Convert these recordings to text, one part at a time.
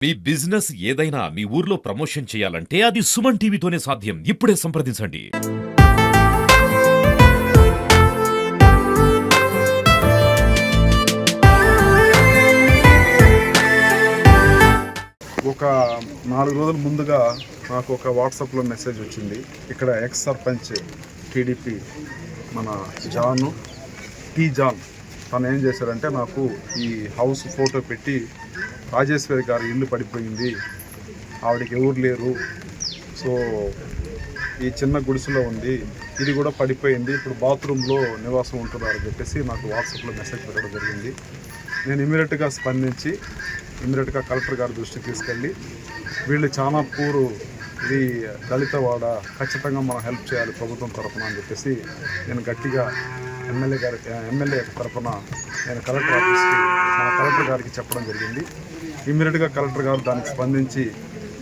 మీ business ఏదైనా మీ ఊర్లో promotion చేయాలంటే అది సుమన్ టీవీతోనే సాధ్యం. ఇప్పుడే సంప్రదించండి. ఒక 4 రోజుల ముందుగా నాకు ఒక వాట్సాప్లో మెసేజ్ వచ్చింది. ఇక్కడ ఎక్స్ సర్పంచ్ టీడీపీ మన జాన్ తను ఏం చేశారంటే నాకు ఈ హౌస్ ఫోటో పెట్టి రాజేశ్వరి గారి ఇల్లు పడిపోయింది, ఆవిడకి ఎవరు లేరు, సో ఈ చిన్న గుడిసెలో ఉంది, ఇది కూడా పడిపోయింది, ఇప్పుడు బాత్రూంలో నివాసం ఉంటున్నారని చెప్పేసి నాకు వాట్సాప్లో మెసేజ్ పెట్టడం జరిగింది. నేను ఇమీడియట్గా స్పందించి కలెక్టర్ గారి దృష్టికి తీసుకెళ్ళి వీళ్ళు చాలా పూరు, ఇది దళితవాడ, ఖచ్చితంగా మనం హెల్ప్ చేయాలి ప్రభుత్వం తరఫున అని చెప్పేసి నేను గట్టిగా ఎమ్మెల్యే తరఫున నేను కలెక్టర్ గారికి చెప్పడం జరిగింది. ఇమీడియట్గా కలెక్టర్ గారు దానికి స్పందించి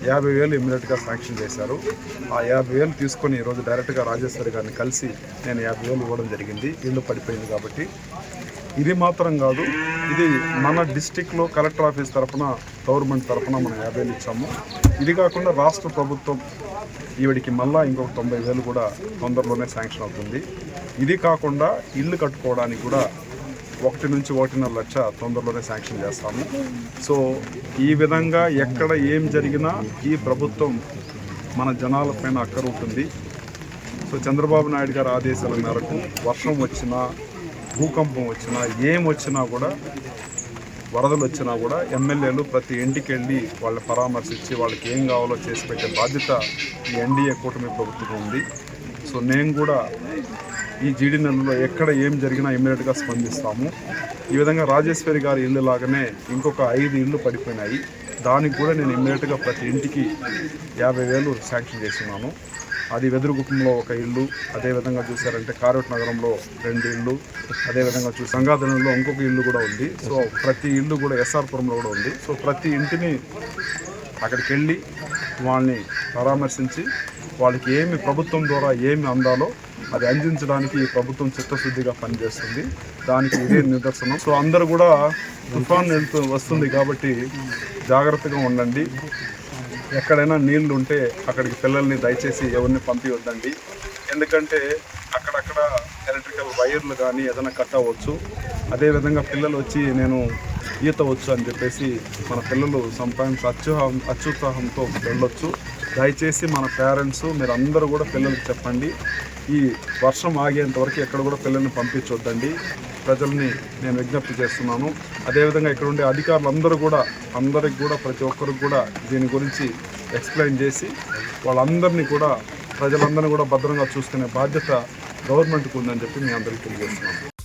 50,000 ఇమీడియట్గా శాంక్షన్ చేశారు. ఆ 50,000 తీసుకొని ఈరోజు డైరెక్ట్గా రాజేశ్వరి గారిని కలిసి నేను 50,000 ఇవ్వడం జరిగింది. ఇల్లు పడిపోయింది కాబట్టి. ఇది మాత్రం కాదు, ఇది మన డిస్టిక్లో కలెక్టర్ ఆఫీస్ తరఫున గవర్నమెంట్ తరఫున మనం 50,000 ఇచ్చాము. ఇది కాకుండా రాష్ట్ర ప్రభుత్వం ఈవిడికి మళ్ళీ ఇంకొక 90,000 కూడా తొందరలోనే శాంక్షన్ అవుతుంది. ఇది కాకుండా ఇల్లు కట్టుకోవడానికి కూడా 1 నుంచి 1.5 లక్ష తొందరలోనే శాంక్షన్ చేస్తాము. సో ఈ విధంగా ఎక్కడ ఏం జరిగినా ఈ ప్రభుత్వం మన జనాలపైన అక్కర ఉంటుంది. సో చంద్రబాబు నాయుడు గారి ఆదేశాల మేరకు వర్షం వచ్చినా, భూకంపం వచ్చినా, ఏం వచ్చినా కూడా, వరదలు వచ్చినా కూడా ఎమ్మెల్యేలు ప్రతి ఇంటికి వెళ్ళి వాళ్ళని పరామర్శించి వాళ్ళకి ఏం కావాలో చేసి పెట్టే బాధ్యత ఈ ఎన్డీఏ కూటమి ప్రభుత్వం ఉంది. సో నేను కూడా ఈ జీడీ నెలలో ఎక్కడ ఏం జరిగినా ఇమ్మీడియట్గా స్పందిస్తాము. ఈ విధంగా రాజేశ్వరి గారి ఇల్లు లాగానే ఇంకొక 5 ఇళ్ళు పడిపోయినాయి. దానికి కూడా నేను ఇమ్మీడియట్గా ప్రతి ఇంటికి 50,000 శాంక్షన్ చేస్తున్నాను. అది వెదురుగుప్పంలో ఒక ఇల్లు, అదేవిధంగా చూసారంటే కారోట్ నగరంలో 2 ఇళ్ళు, అదేవిధంగా సంగాధనంలో ఇంకొక ఇల్లు కూడా ఉంది. సో ప్రతి ఇల్లు కూడా ఎస్ఆర్పురంలో కూడా ఉంది. సో ప్రతి ఇంటిని అక్కడికి వెళ్ళి వాళ్ళని పరామర్శించి వాళ్ళకి ఏమి ప్రభుత్వం ద్వారా ఏమి అందాలో అది అందించడానికి ఈ ప్రభుత్వం చిత్తశుద్ధిగా పనిచేస్తుంది. దానికి ఇదే నిదర్శనం. సో అందరూ కూడా తుఫాన్ వస్తుంది కాబట్టి జాగ్రత్తగా ఉండండి. ఎక్కడైనా నీళ్లు ఉంటే అక్కడికి పిల్లల్ని దయచేసి ఎవరిని పంపించొద్దండి. ఎందుకంటే అక్కడక్కడ ఎలక్ట్రికల్ వైర్లు కానీ ఏదైనా కట్ అవ్వచ్చు. అదేవిధంగా పిల్లలు వచ్చి నేను ఈత వచ్చు అని చెప్పేసి మన పిల్లలు సమ్టైమ్స్ అత్యుత్సాహంతో వెళ్ళొచ్చు. దయచేసి మన పేరెంట్స్ మీరు అందరూ కూడా పిల్లలకి చెప్పండి, ఈ వర్షం ఆగేంత వరకు ఎక్కడ కూడా పిల్లల్ని పంపించొద్దండి. ప్రజల్ని నేను విజ్ఞప్తి చేస్తున్నాను. అదేవిధంగా ఇక్కడ ఉండే అధికారులందరూ కూడా అందరికి కూడా ప్రతి ఒక్కరికి కూడా దీని గురించి ఎక్స్ప్లెయిన్ చేసి వాళ్ళందరినీ కూడా ప్రజలందరినీ కూడా భద్రంగా చూసుకునే బాధ్యత గవర్నమెంట్కి ఉందని చెప్పి మీ అందరికీ తెలియజేస్తున్నాను.